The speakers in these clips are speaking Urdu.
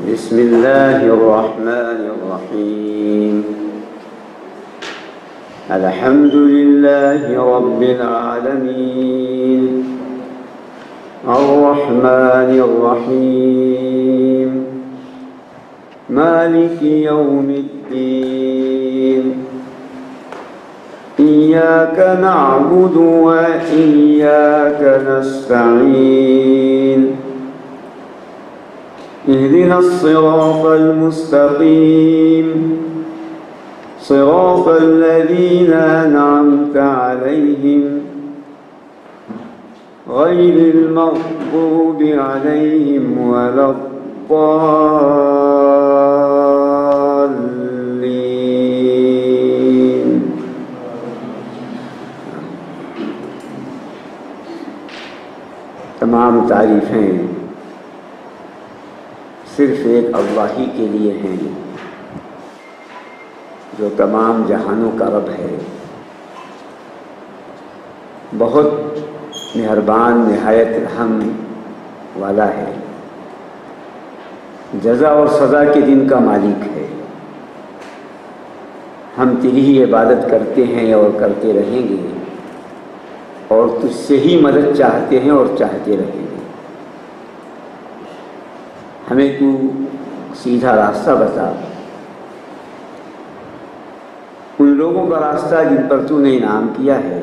بسم الله الرحمن الرحيم الحمد لله رب العالمين الرحمن الرحيم مالك يوم الدين إياك نعبد وإياك نستعين اهدنا الصراط المستقيم صراط الذين أنعمت عليهم غير المغضوب عليهم ولا الضالين. تمام تعریفیں صرف ایک اللہ ہی کے لیے ہیں جو تمام جہانوں کا رب ہے، بہت مہربان نہایت رحم والا ہے، جزا اور سزا کے دن کا مالک ہے۔ ہم تیری ہی عبادت کرتے ہیں اور کرتے رہیں گے، اور تجھ سے ہی مدد چاہتے ہیں اور چاہتے رہیں گے۔ ہمیں تو سیدھا راستہ بتا، ان لوگوں کا راستہ جن پر تو نے انعام کیا ہے،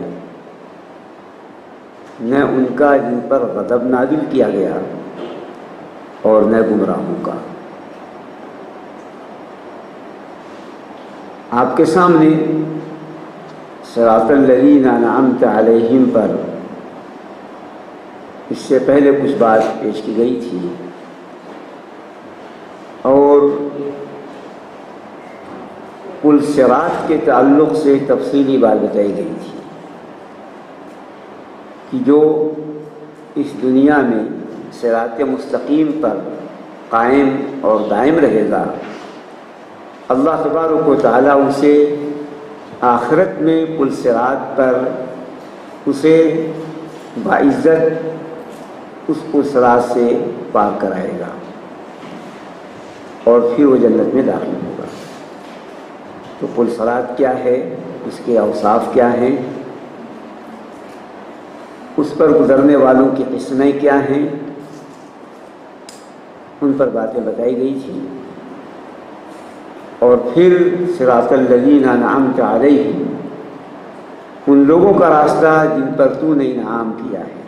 نہ ان کا جن پر غضب نازل کیا گیا، اور نہ گمراہوں کا۔ آپ کے سامنے صراط الذین انعمت علیہم پر اس سے پہلے کچھ بات پیش کی گئی تھی، اور پل صراط کے تعلق سے تفصیلی بات بتائی گئی تھی کہ جو اس دنیا میں صراط مستقیم پر قائم اور دائم رہے گا، اللہ تبارک و تعالیٰ اسے آخرت میں پل صراط پر اسے باعزت اس پل صراط سے پار کرائے گا، اور پھر وہ جنت میں داخل ہوگا۔ تو پل صراط کیا ہے، اس کے اوصاف کیا ہیں، اس پر گزرنے والوں کی قسمیں کیا ہیں، ان پر باتیں بتائی گئی تھیں۔ اور پھر صراط الذین انعمت علیہم، ان لوگوں کا راستہ جن پر تو نے انعام کیا ہے،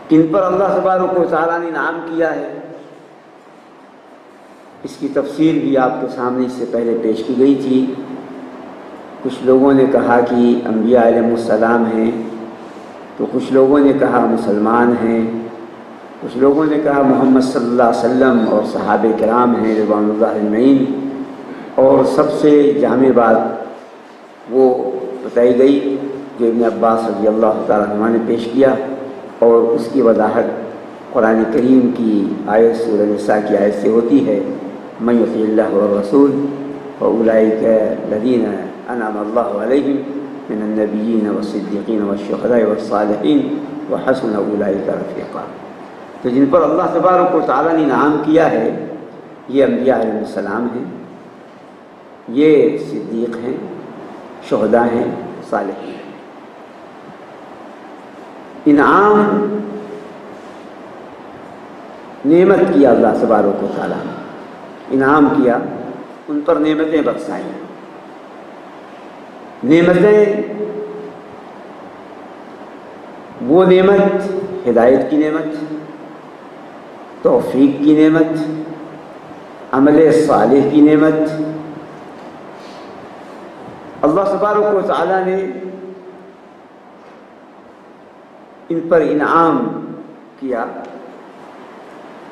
کن پر اللہ تبارک و تعالیٰ نے انعام کیا ہے، اس کی تفصیل بھی آپ کے سامنے اس سے پہلے پیش کی گئی تھی۔ کچھ لوگوں نے کہا کہ انبیاء علیہ السلام ہیں، تو کچھ لوگوں نے کہا مسلمان ہیں، کچھ لوگوں نے کہا محمد صلی اللہ علیہ وسلم اور صحابہ کرام ہیں رضوان اللہ اجمعین، اور سب سے جامع بات وہ بتائی گئی جو ابن عباس رضی اللہ تعالیٰ عنہ نے پیش کیا، اور اس کی وضاحت قرآن کریم کی آیت سورہ نساء کی آیت سے ہوتی ہے، من یطع اللہ والرسول فاولئک الذین انعم اللہ علیہم من النبیین والصدیقین والشہداء والصالحین وحسن اولئک رفیقا۔ تو جن پر اللہ تبارک و تعالیٰ نے انعام کیا ہے، یہ انبیاء علیہ السلام ہیں، یہ صدیق ہیں، شہداء ہیں، صالحین ہیں۔ انعام نعمت کیا اللہ تبارک و تعالیٰ نے، انعام کیا، ان پر نعمتیں بخشائیں۔ نعمتیں، وہ نعمت ہدایت کی نعمت، توفیق کی نعمت، عمل صالح کی نعمت، اللہ تبارک و تعالیٰ نے ان پر انعام کیا،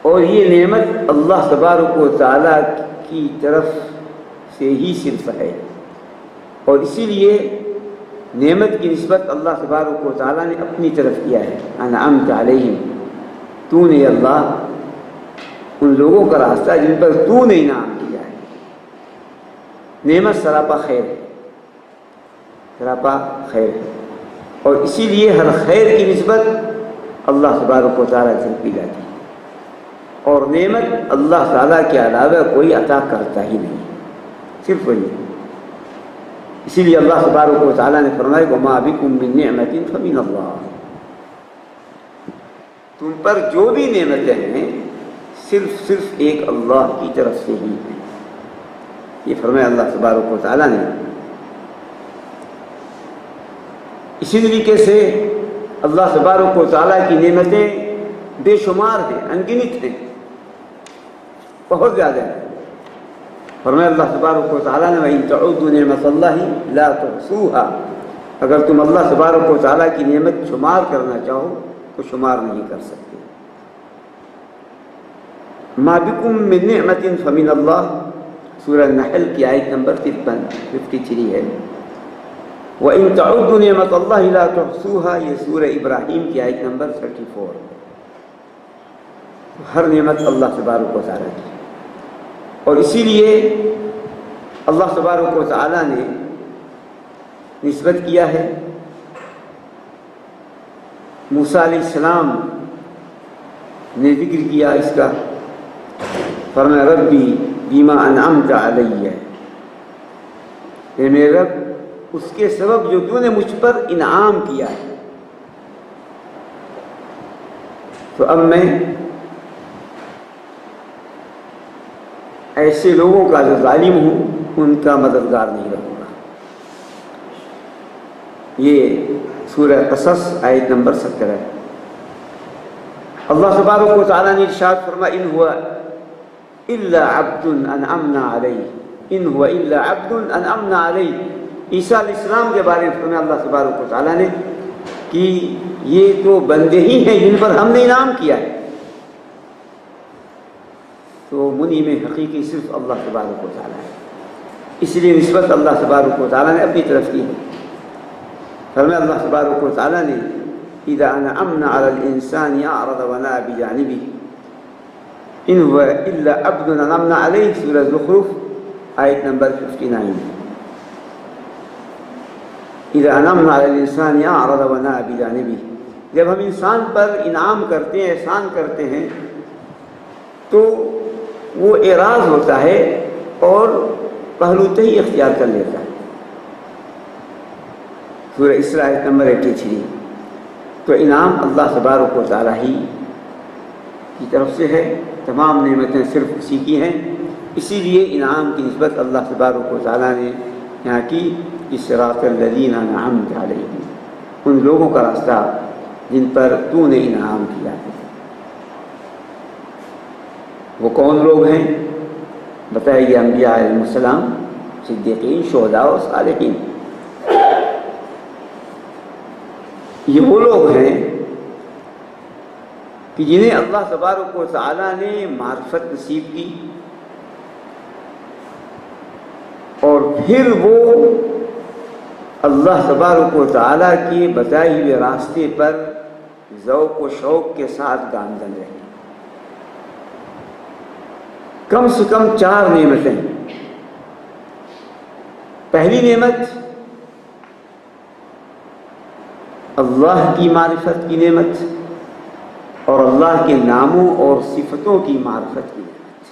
اور یہ نعمت اللہ تبارک و تعالیٰ کی طرف سے ہی صرف ہے، اور اسی لیے نعمت کی نسبت اللہ تبارک و تعالیٰ نے اپنی طرف کیا ہے۔ انعمت علیہم، تو نے اللہ ان لوگوں کا راستہ جن پر تو نے انعام کیا ہے۔ نعمت سراپا خیر ہے، سراپا خیر ہے، اور اسی لیے ہر خیر کی نسبت اللہ تبارک و تعالیٰ جھلکی جاتی ہے، اور نعمت اللہ تعالیٰ کے علاوہ کوئی عطا کرتا ہی نہیں، صرف وہی۔ اسی لیے اللہ تبارک و تعالیٰ نے فرمایا وَمَا بِكُم مِّن نِّعْمَةٍ فَمِنَ اللَّهِ، تم پر جو بھی نعمتیں ہیں صرف ایک اللہ کی طرف سے ہی ہیں، یہ فرمایا اللہ تبارک و تعالیٰ نے۔ اسی طریقے سے اللہ تبارک و تعالیٰ کی نعمتیں بے شمار ہیں، انگنت ہیں، بہت زیادہ ہیں۔ فرمایا اللہ تبارک و تعالیٰ نے وَإِن تَعُدُّوا نِعْمَةَ اللَّهِ لَا تُحْصُوهَا، اگر تم اللہ تبارک و تعالیٰ کی نعمت شمار کرنا چاہو تو شمار نہیں کر سکتے۔ مَا بِكُم مِّن نِّعْمَةٍ فَمِنَ اللَّهِ، سورہ نحل کی آیت نمبر 53 ہے۔ وَإِن تَعُدُّوا نِعْمَةَ اللَّهِ لَا تُحْصُوهَا، یہ سورہ ابراہیم کی آیت نمبر 34۔ ہر نعمت اللہ تبارک و تعالیٰ کی، اور اسی لیے اللہ تبارک و تعالیٰ نے نسبت کیا ہے موسیٰ علیہ السلام نے ذکر کیا اس کا، فرمایا ربی بما انعمت علیہ، اے میرے رب اس کے سبب جو تو نے مجھ پر انعام کیا ہے، تو اب میں ایسے لوگوں کا جو ظالم ہوں ان کا مددگار نہیں رہوں گا۔ یہ سورہ قصص آیت نمبر 17 ہے۔ اللہ تبارک و تعالیٰ نے ارشاد فرمایا ان ہوا الا عبد انعمنا علیہ، ان ہوا الا عبد انعمنا علیہ، عیسیٰ علیہ السلام کے بارے میں فرمایا اللہ تبارک و تعالیٰ نے کہ یہ تو بندے ہی ہیں جن پر ہم نے انعام کیا ہے۔ تو منعم حقیقی صرف اللہ تبارک و تعالیٰ ہے، اس لیے نسبت اللہ تبارک و تعالیٰ نے اپنی طرف کی ہے۔ فرمایا اللہ تبارک و تعالیٰ نے اذا انعمنا علی الانسان اعرض ونأى بجانبه ان هو الا عبد انعمنا علیہ، سورہ زخرف آیت نمبر 59۔ اذا انعمنا علی الانسان اعرض ونأى بجانبه، جب ہم انسان پر انعام کرتے ہیں، احسان کرتے ہیں تو وہ اعراض ہوتا ہے اور پہلوتہی اختیار کر لیتا ہے، سورہ اسراء آیت نمبر 83۔ تو انعام اللہ تبارک و تعالیٰ ہی کی طرف سے ہے، تمام نعمتیں صرف اسی کی ہیں، اسی لیے انعام کی نسبت اللہ تبارک و تعالیٰ نے یہاں کی صراط الذین انعمت علیہم، ان لوگوں کا راستہ جن پر تو نے انعام کیا ہے۔ وہ کون لوگ ہیں؟ بتائے گئے انبیاء علیہ السلام، صدیقین، شہداء اور صالحین۔ یہ وہ لوگ ہیں کہ جنہیں اللہ تبارک و تعالیٰ نے معرفت نصیب کی، اور پھر وہ اللہ تبارک و تعالیٰ کے بتائے ہوئے راستے پر ذوق و شوق کے ساتھ گامزن رہے۔ کم سے کم 4 نعمتیں۔ پہلی نعمت اللہ کی معرفت کی نعمت، اور اللہ کے ناموں اور صفتوں کی معرفت کی نعمت،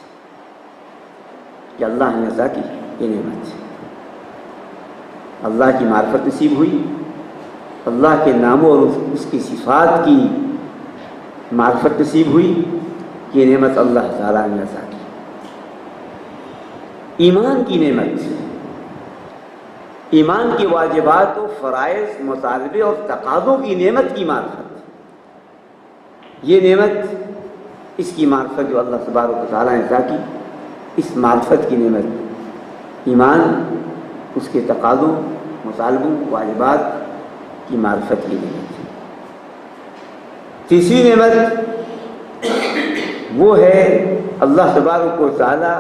کہ اللہ نے عطا کی یہ نعمت۔ اللہ کی معرفت نصیب ہوئی، اللہ کے ناموں اور اس کی صفات کی معرفت نصیب ہوئی، یہ نعمت اللہ تعالیٰ نے عطا کی۔ ایمان کی نعمت، ایمان کے واجبات و فرائض، مطالبے اور تقاضوں کی نعمت کی معرفت، یہ نعمت، اس کی معرفت جو اللہ تبارک و تعالیٰ نے عطا کی، اس معرفت کی نعمت، ایمان، اس کے تقاضوں، مطالبوں، واجبات کی معرفت کی نعمت۔ تیسری نعمت وہ ہے اللہ تبارک و تعالیٰ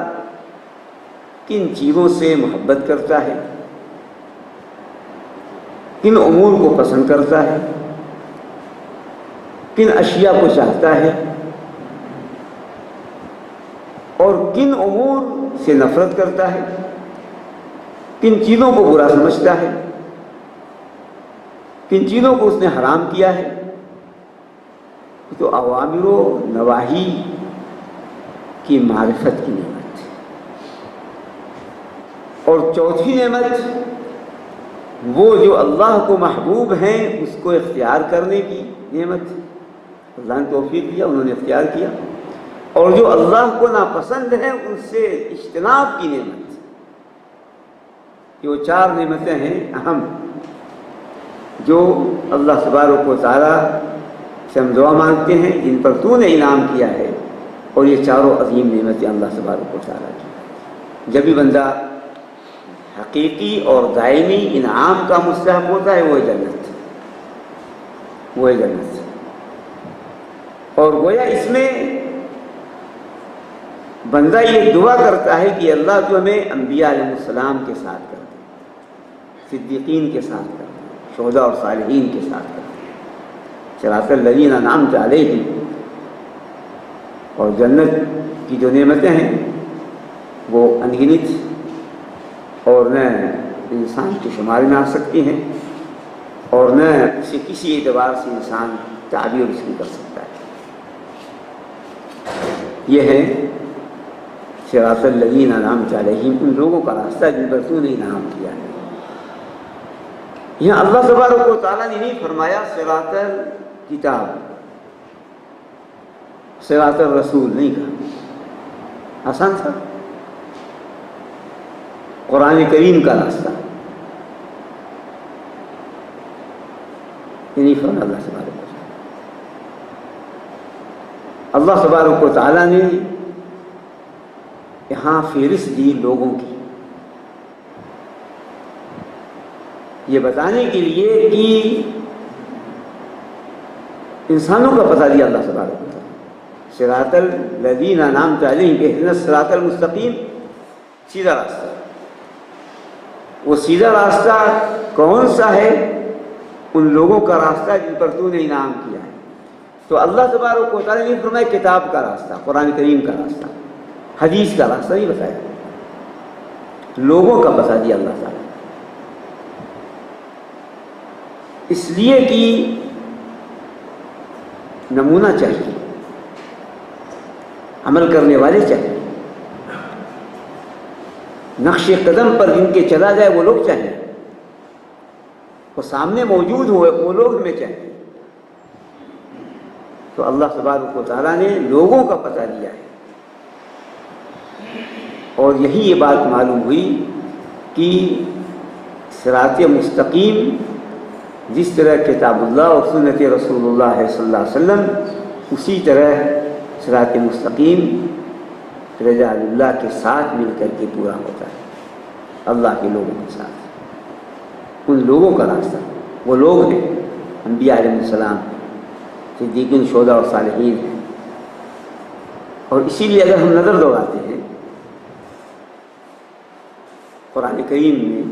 کن چیزوں سے محبت کرتا ہے، کن امور کو پسند کرتا ہے، کن اشیاء کو چاہتا ہے، اور کن امور سے نفرت کرتا ہے، کن چیزوں کو برا سمجھتا ہے، کن چیزوں کو اس نے حرام کیا ہے، تو اوامر و نواہی کی معرفت کی نعمت، اور چوتھی نعمت وہ جو اللہ کو محبوب ہیں اس کو اختیار کرنے کی نعمت، اللہ نے توفیق دیا، انہوں نے اختیار کیا، اور جو اللہ کو ناپسند ہیں ان سے اجتناب کی نعمت۔ یہ وہ چار نعمتیں ہیں اہم جو اللہ تبارک و تعالیٰ سے ہم دعا مانگتے ہیں، جن پر تو نے انعام کیا ہے، اور یہ چاروں عظیم نعمتیں اللہ تبارک و تعالیٰ کی۔ جب بھی بندہ حقیقی اور دائمی انعام کا مستحق ہوتا ہے وہ ہے جنت، وہ ہے جنت۔ اور گویا اس میں بندہ یہ دعا کرتا ہے کہ اللہ تو ہمیں انبیاء علیہ السلام کے ساتھ کر دے، صدیقین کے ساتھ کر دے، شہداء اور صالحین کے ساتھ کر دے، صراط الذین انعمت علیہم۔ اور جنت کی جو نعمتیں ہیں وہ انگنت اور نہ انسان کے شمار میں آ سکتی ہیں، اور نہ اسے کسی اعتبار سے انسان تعبیر اس کی کر سکتا ہے۔ یہ ہے صراط الذین انعمت علیہم، ان لوگوں کا راستہ جن پر تو نے انعام کیا ہے۔ یہاں اللہ تبارک و تعالیٰ نے نہیں فرمایا صراط الکتاب، صراط الرسول نہیں کہا، آسان تھا، قرآن کریم کا راستہ، یہ نہیں فرمایا اللہ تبارک و تعالیٰ۔ اللہ تبارک و تعالیٰ نے یہاں فہرست دی لوگوں کی، یہ بتانے کے لیے کہ انسانوں کا پتہ دیا اللہ تبارک و تعالیٰ۔ صراط الذین انعمت علیہم اہدنا الصراط المستقیم، سیدھا راستہ۔ وہ سیدھا راستہ کون سا ہے؟ ان لوگوں کا راستہ جن پر تو نے انعام کیا ہے۔ تو اللہ تبارک و تعالیٰ نے فرمایا کتاب کا راستہ، قرآن کریم کا راستہ، حدیث کا راستہ نہیں بتایا، لوگوں کا بتا دیا اللہ تعالیٰ، اس لیے کہ نمونہ چاہیے، عمل کرنے والے چاہیے، نقش قدم پر جن کے چلا جائے وہ لوگ چاہیے، وہ سامنے موجود ہوئے وہ لوگ ہمیں چاہیے۔ تو اللہ تبارک و تعالیٰ نے لوگوں کا پتہ دیا ہے، اور یہی یہ بات معلوم ہوئی کہ صراط مستقیم جس طرح کتاب اللہ اور سنت رسول اللہ صلی اللہ علیہ وسلم، اسی طرح صراط مستقیم رضا اللہ کے ساتھ مل کر کے پورا ہوتا ہے، اللہ کے لوگوں کے ساتھ۔ ان لوگوں کا راستہ وہ لوگ ہیں انبیاء علیہ السلام، صدیقین، شہداء اور صالحین ہیں۔ اور اسی لیے اگر ہم نظر دوڑاتے ہیں قرآن کریم میں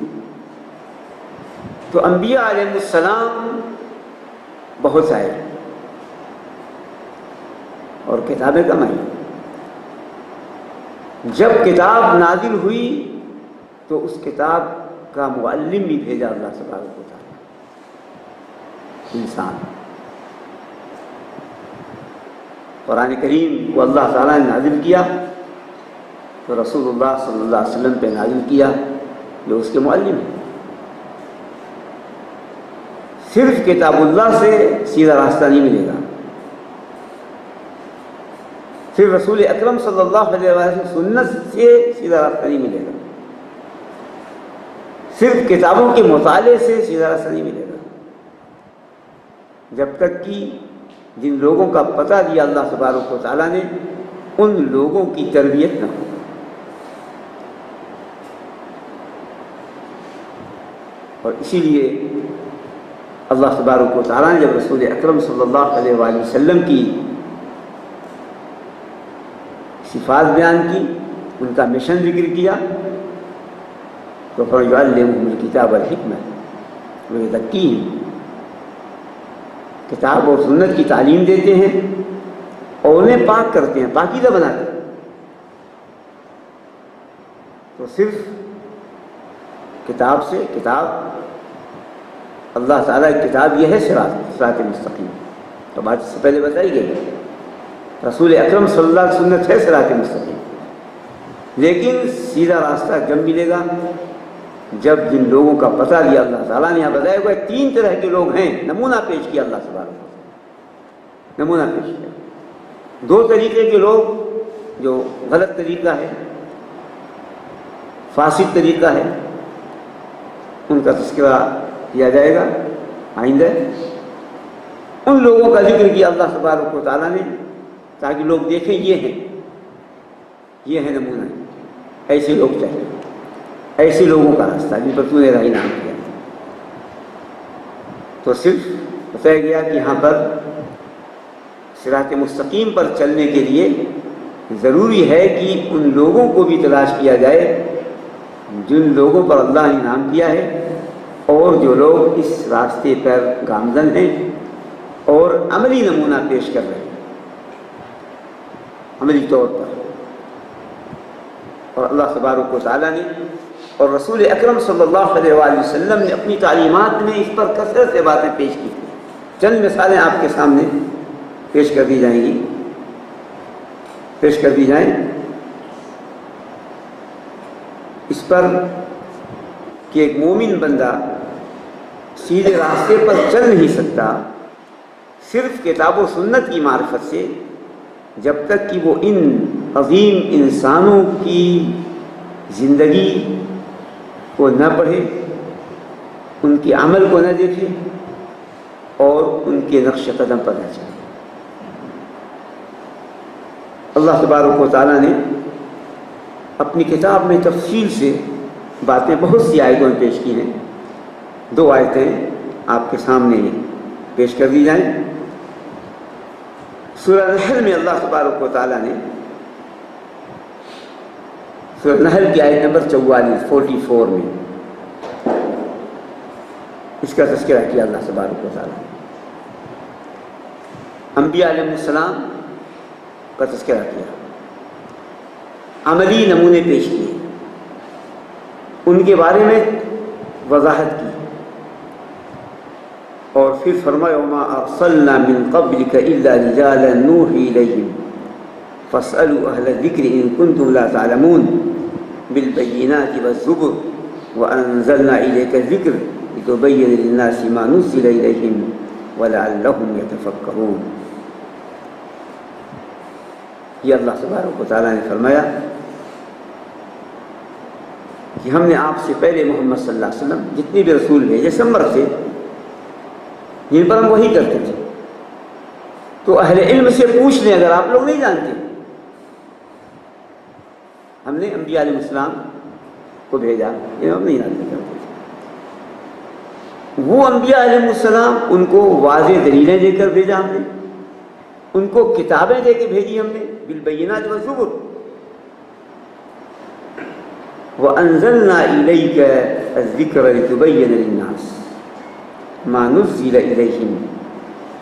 تو انبیاء علیہ السلام بہت آئے اور کتابیں کم آئیں۔ جب کتاب نازل ہوئی تو اس کتاب کا معلم بھی بھیجا اللہ تبارک و تعالیٰ، انسان۔ قرآن کریم کو اللہ تعالیٰ نے نازل کیا تو رسول اللہ صلی اللہ علیہ وسلم پہ نازل کیا جو اس کے معلم ہیں۔ صرف کتاب اللہ سے سیدھا راستہ نہیں ملے گا، صرف رسول اکرم صلی اللہ علیہ وسلم سنت سے سیدھا راستہ نہیں ملے گا، صرف کتابوں کے مطالعے سے سیدھا راستہ نہیں ملے گا، جب تک کہ جن لوگوں کا پتہ دیا اللہ تبارک و تعالیٰ نے ان لوگوں کی تربیت نہ ہو۔ اور اسی لیے اللہ تبارک و تعالیٰ نے جب رسول اکرم صلی اللہ علیہ وآلہ وسلم کی صفات بیان کی، ان کا مشن ذکر کیا، تو فَيُعَلِّمُهُمُ الْكِتَابَ وَالْحِكْمَةَ وَيُزَكِّيهِمْ، کتاب اور سنت کی تعلیم دیتے ہیں اور انہیں پاک کرتے ہیں، پاکیزہ بناتے ہیں۔ تو صرف کتاب سے، کتاب اللہ تعالیٰ کی کتاب یہ ہے صراط مستقیم، تو بات اس سے پہلے بتائی گئی، رسول اکرم صلی اللہ علیہ وسلم ہے صراط مستقیم، لیکن سیدھا راستہ جب ملے گا جب جن لوگوں کا پتہ لیا اللہ تعالیٰ نے یہاں بتایا ہوا 3 طرح کے لوگ ہیں، نمونہ پیش کیا اللہ سبحانہ وتعالیٰ، نمونہ پیش کیا۔ 2 طریقے کے لوگ جو غلط طریقہ ہے، فاسد طریقہ ہے، ان کا تذکرہ کیا جائے گا آئندہ۔ ان لوگوں کا ذکر کیا اللہ تبارک و تعالیٰ نے تاکہ لوگ دیکھیں یہ ہے نمونہ، ایسے لوگ چاہیے، ایسے لوگوں کا راستہ جن پر تو نے راہ نام کیا۔ تو صرف بتایا گیا کہ یہاں پر صراط مستقیم پر چلنے کے لیے ضروری ہے کہ ان لوگوں کو بھی تلاش کیا جائے جن لوگوں پر اللہ نے انعام کیا ہے، اور جو لوگ اس راستے پر گامزن ہیں اور عملی نمونہ پیش کر رہے ہیں، عملی طور پر۔ اور اللہ تبارک و تعالیٰ نے اور رسول اکرم صلی اللہ علیہ وآلہ وسلم نے اپنی تعلیمات میں اس پر کثرت سے باتیں پیش کی تھیں۔ چند مثالیں آپ کے سامنے پیش کر دی جائیں اس پر کہ ایک مومن بندہ سیدھے راستے پر چل نہیں سکتا صرف کتاب و سنت کی معرفت سے، جب تک کہ وہ ان عظیم انسانوں کی زندگی کو نہ پڑھے، ان کے عمل کو نہ دیکھے اور ان کے نقش قدم پر نہ چلے۔ اللہ تبارک و تعالیٰ نے اپنی کتاب میں تفصیل سے باتیں بہت سی آیتوں میں پیش کی ہیں۔ 2 آیتیں آپ کے سامنے پیش کر دی جائیں۔ سورہ نحل میں اللہ تبارک و تعالیٰ نے سورہ نحل کی آیت نمبر 44 میں اس کا تذکرہ کیا اللہ تبارک و تعالیٰ نے۔ انبیاء علیہ السلام کا تذکرہ کیا، عملی نمونے پیش کیے، ان کے بارے میں وضاحت کی، اور پھر فرمایا وما ارسلنا من قبلك الا رجالا نوحي اليهم فاسالوا اهل الذكر ان كنتم لا تعلمون بالبينات والزبر وانزلنا اليك الذكر لتبين للناس ما نزل اليهم ولعلهم يتفكرون۔ یہ اللہ تبارک و تعالیٰ نے فرمایا کہ ہم نے آپ سے پہلے محمد صلی اللہ علیہ وسلم جتنے بھی رسول بھیجے سب مرد تھے جن پر ہم وہی کرتے تھے، تو اہل علم سے پوچھ لیں اگر آپ لوگ نہیں جانتے۔ ہم نے انبیاء علیہ السلام کو بھیجا، یہ ہم نہیں جانتے کرتے تھے۔ وہ انبیاء علیہ السلام ان کو واضح دلیلیں دے کر بھیجا ہم نے، ان کو کتابیں دے کے بھیجی ہم نے بالبینات والزبر، وانزلنا الیک الذکر لتبین للناس ما نزل الیہم۔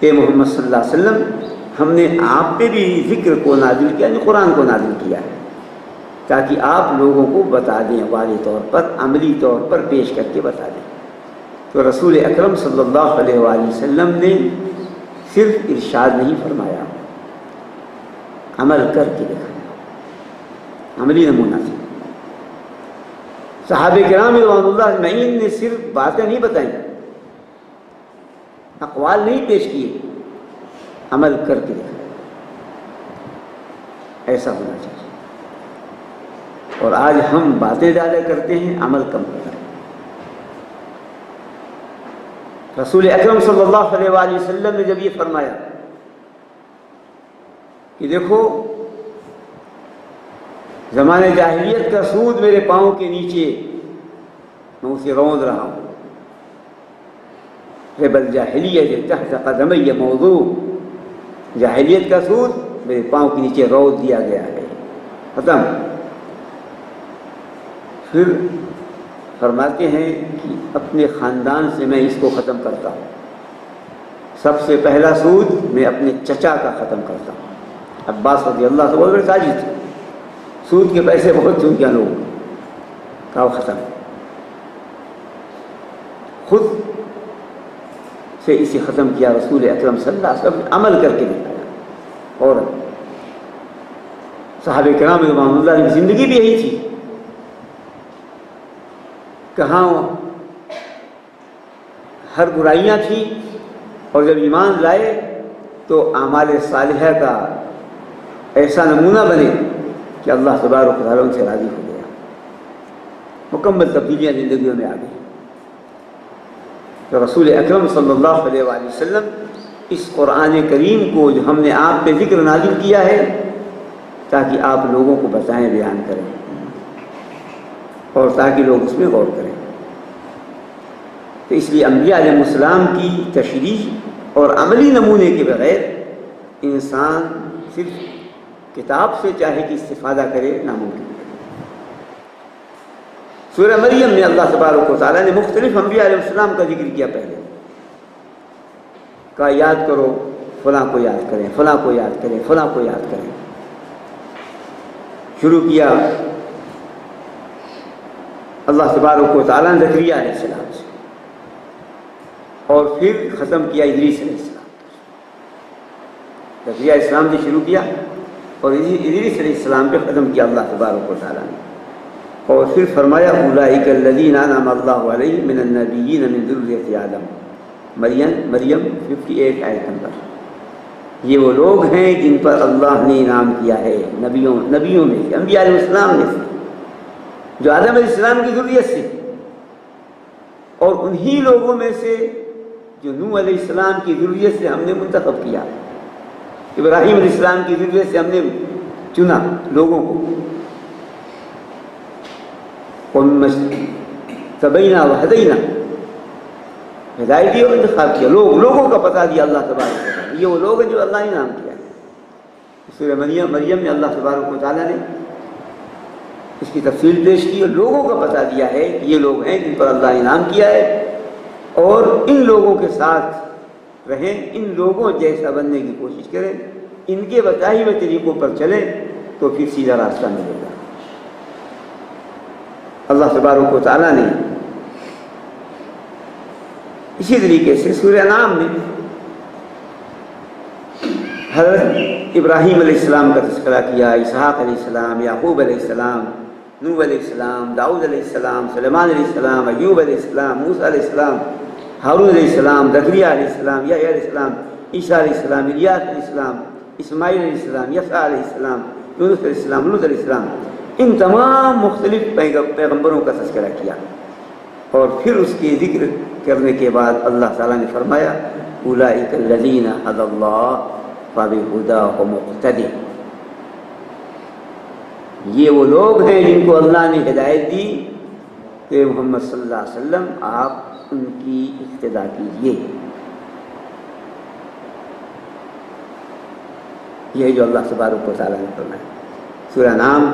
اے محمد صلی اللہ علیہ وسلم، ہم نے آپ پہ بھی ذکر کو نازل کیا، یعنی قرآن کو نازل کیا ہے تاکہ آپ لوگوں کو بتا دیں، واضح طور پر عملی طور پر پیش کر کے بتا دیں۔ تو رسول اکرم صلی اللہ علیہ وآلہ وسلم نے صرف ارشاد نہیں فرمایا، عمل کر کے دکھایا، عملی نمونہ سے۔ صحابہ کرام رضوان اللہ اجمعین نے صرف باتیں نہیں بتائیں، اقوال نہیں پیش کیے، عمل کر کے دکھایا۔ ایسا ہونا چاہیے۔ اور آج ہم باتیں زیادہ کرتے ہیں، عمل کم کرتے ہیں۔ رسول اکرم صلی اللہ علیہ وآلہ وسلم نے جب یہ فرمایا کہ دیکھو زمانے جاہلیت کا سود میرے پاؤں کے نیچے، میں اسے روند رہا ہوں، رب الجاہلیت تحت قدمی موضوع، جاہلیت کا سود میرے پاؤں کے نیچے روند دیا گیا ہے، ختم۔ پھر فرماتے ہیں کہ اپنے خاندان سے میں اس کو ختم کرتا ہوں، سب سے پہلا سود میں اپنے چچا کا ختم کرتا ہوں۔ عباس رضی اللہ سے بہت بڑے تاجر تھے، سود کے پیسے بہت تھے ان کے لوگ کا، ختم۔ خود سے اسے ختم کیا رسول اکرم صلی اللہ علیہ وسلم نے عمل کر کے دکھایا۔ اور صحابہ کرام رضوان اللہ کی زندگی بھی یہی تھی، کہاں ہر برائیاں تھیں، اور جب ایمان لائے تو اعمال صالحہ کا ایسا نمونہ بنے کہ اللہ تبارک و تعالیٰ ان سے راضی ہو گیا، مکمل تبدیلیاں زندگیوں میں آ گئی۔ تو رسول اکرم صلی اللہ علیہ وآلہ وسلم اس قرآن کریم کو جو ہم نے آپ پہ ذکر نازل کیا ہے تاکہ آپ لوگوں کو بتائیں، بیان کریں، اور تاکہ لوگ اس میں غور کریں۔ تو اس لیے انبیاء علیہ السلام کی تشریح اور عملی نمونے کے بغیر انسان صرف کتاب سے چاہے کہ استفادہ کرے ناممکن ہے۔ سورہ مریم میں اللہ تبارک و تعالیٰ نے مختلف انبیاء علیہ السلام کا ذکر کیا، پہلے کہا یاد کرو، فلاں کو یاد کریں، فلاں کو یاد کریں، فلاں کو یاد کریں۔ شروع کیا اللہ تبارک و تعالیٰ نے زکریا علیہ السلام سے، اور پھر ختم کیا ادریس علیہ السلام۔ زکریا علیہ السلام سے شروع کیا اور ادریس علیہ السلام پہ ختم کیا اللہ تبارک و تعالیٰ نے، اور پھر فرمایا اولئک الذین انعم اللہ علیہم من النبیین من ذریۃ آدم، مریم 58 آیت نمبر۔ یہ وہ لوگ ہیں جن پر اللہ نے انعام کیا ہے نبیوں میں سے، انبیاء علیہ السلام میں سے، جو آدم علیہ السلام کی ذریت سے، اور انہی لوگوں میں سے جو نوح علیہ السلام کی ذریت سے ہم نے منتخب کیا، ابراہیم علیہ السلام کی ذریت سے ہم نے چنا لوگوں کو، تبینا و ہدینا، ہدایت دی اور انتخاب کیا، لوگوں کا پتہ دیا اللہ تبارک و تعالیٰ۔ یہ وہ لوگ ہیں جو اللہ نے انعام کیا ہے۔ سورہ مریم میں اللہ تبارک و تعالیٰ نے اس کی تفصیل پیش کی اور لوگوں کا پتہ دیا ہے کہ یہ لوگ ہیں جن پر اللہ نے انعام کیا ہے، اور ان لوگوں کے ساتھ رہیں، ان لوگوں جیسا بننے کی کوشش کریں، ان کے بتائے ہوئے طریقوں پر چلیں تو پھر سیدھا راستہ ملے گا۔ اللہ تبارک و تعالیٰ نے اسی طریقے سے سورہ انعام میں حضرت ابراہیم علیہ السلام کا تذکرہ کیا، اسحاق علیہ السلام، یعقوب علیہ السلام، نوح علیہ السلام، داؤد علیہ السلام، سلیمان علیہ السلام، ایوب علیہ السلام، موسیٰ علیہ السلام، ہارون علیہ السلام، زکریا علیہ السلام، یحییٰ علیہ السلام، عیسیٰ علیہ السلام، الیاس علیہ السلام، اسماعیل علیہ السلام، یسع علیہ السلام، یونس علیہ السلام، لوط علیہ السلام، ان تمام مختلف پیغمبروں کا تذکرہ کیا، اور پھر اس کے ذکر کرنے کے بعد اللہ تعالیٰ نے فرمایا اولئک الذین ھدی اللہ فبہداہ مقتدی، یہ وہ لوگ ہیں جن کو اللہ نے ہدایت دی کہ محمد صلی اللہ علیہ وسلم آپ ان کی اقتداء کیجیے۔ یہ جو اللہ تبارک و تعالیٰ نے فرمایا، سورہ انعام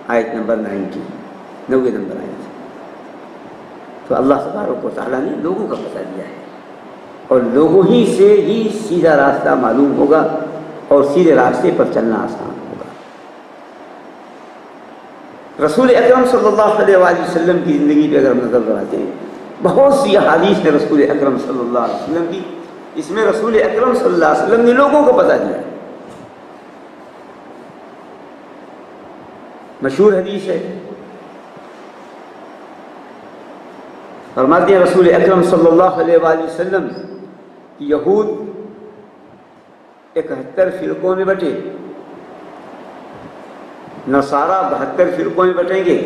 آیت نمبر 90 نمبر آیت۔ تو اللہ تبارک و تعالیٰ نے لوگوں کا پتہ دیا ہے، اور لوگوں ہی سے ہی سیدھا راستہ معلوم ہوگا اور سیدھے راستے پر چلنا آسان ہوگا۔ رسول اکرم صلی اللہ علیہ وآلہ وسلم کی زندگی پہ اگر ہم نظر دوڑاتے ہیں، بہت سی احادیث ہیں رسول اکرم صلی اللہ علیہ وسلم کی، اس میں رسول اکرم صلی اللہ علیہ وسلم نے لوگوں کو پتہ دیا ہے۔ مشہور حدیث ہے، فرماتے ہیں رسول اکرم صلی اللہ علیہ وآلہ وسلم کہ یہود 71 فرقوں میں بٹے، نصارہ 72 فرقوں میں بٹیں گے،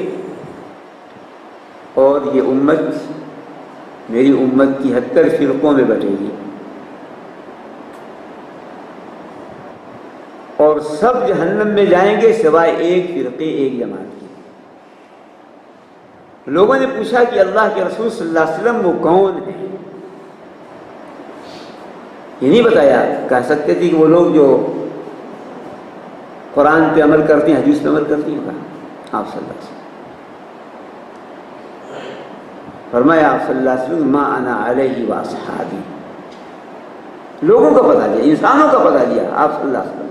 اور یہ امت میری امت 73 فرقوں میں بٹے گی، اور سب جہنم میں جائیں گے سوائے ایک فرقے، ایک جماعت کی۔ لوگوں نے پوچھا کہ اللہ کے رسول صلی اللہ علیہ وسلم وہ کون ہے؟ یہ نہیں بتایا، کہہ سکتے تھے کہ وہ لوگ جو قرآن پہ عمل کرتے ہیں، حدیث پہ عمل کرتے ہیں۔ آپ صلی اللہ علیہ وسلم فرمایا، آپ صلی اللہ علیہ وسلم ما انا علیہ واصحابی، لوگوں کا پتہ دیا، انسانوں کا پتہ دیا آپ صلی اللہ علیہ وسلم،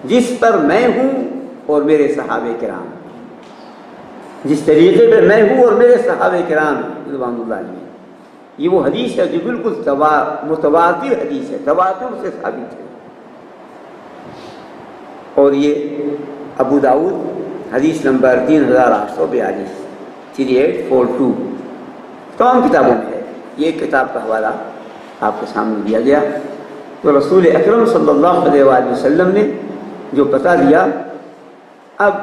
جس پر میں ہوں اور میرے صحابہ کرام، جس طریقے پہ میں ہوں اور میرے صحابہ کرام رضوان اللہ علیہ۔ یہ وہ حدیث ہے جو بالکل متواتر حدیث ہے، تواتر سے ثابت ہے۔ اور یہ ابو داؤد حدیث نمبر 3842 3842 تمام کتابوں میں ہے۔ یہ کتاب کا حوالہ آپ کے سامنے دیا گیا۔ تو رسول اکرم صلی اللہ علیہ وآلہ وسلم نے جو بتا دیا، اب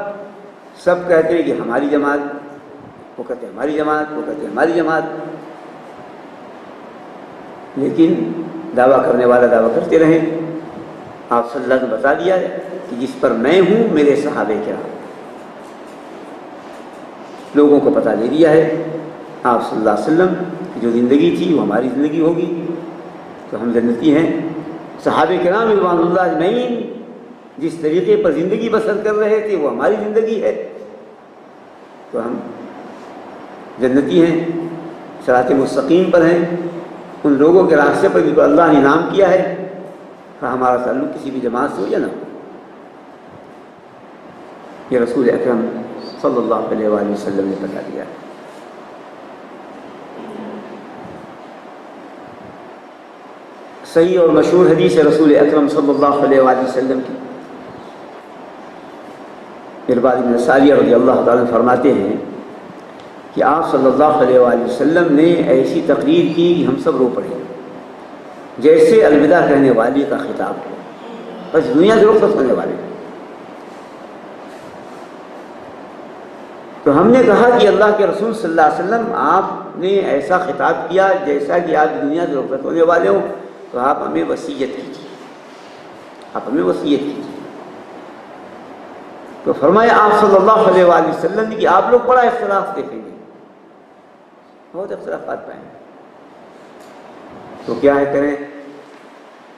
سب کہتے ہیں کہ ہماری جماعت، وہ کہتے ہیں ہماری جماعت، وہ کہتے ہیں ہماری جماعت، لیکن دعویٰ کرنے والا دعویٰ کرتے رہیں۔ آپ صلی اللہ علیہ وسلم نے بتا دیا ہے کہ جس پر میں ہوں میرے صحابہ کرام، لوگوں کو پتہ دے دیا ہے۔ آپ صلی اللہ علیہ وسلم کی جو زندگی تھی وہ ہماری زندگی ہوگی، تو ہم جنتی ہیں۔ صحابہ کرام رضوان اللہ اجمعین جس طریقے پر زندگی بسر کر رہے تھے وہ ہماری زندگی ہے، تو ہم جنتی ہیں، صراط مستقیم پر ہیں۔ ان لوگوں کے راستے پر بھی اللہ نے انعام کیا ہے کہ ہمارا تعلق کسی بھی جماعت سے ہو یا نہ ہو۔ یہ رسول اکرم صلی اللہ علیہ وآلہ وسلم نے بتا دیا۔ صحیح اور مشہور حدیث ہے رسول اکرم صلی اللہ علیہ وآلہ وسلم کی۔ ارباد بن ساریہ رضی اللہ تعالیٰ فرماتے ہیں کہ آپ صلی اللہ علیہ وآلہ وسلم نے ایسی تقریر کی کہ ہم سب رو پڑے، جیسے الوداع کہنے والے کا خطاب ہو، بس دنیا سے رخصت ہونے والے۔ تو ہم نے کہا کہ اللہ کے رسول صلی اللہ علیہ وسلم آپ نے ایسا خطاب کیا جیسا کہ آپ دنیا سے رخصت ہونے والے ہوں، تو آپ ہمیں وصیت کیجیے، آپ ہمیں وصیت کیجیے۔ تو فرمایا آپ صلی اللہ علیہ وآلہ وسلم نے کہ آپ لوگ بڑا اختلاف دیکھیں گے، بہت اختلافات پائیں گے، تو کیا ہے کریں؟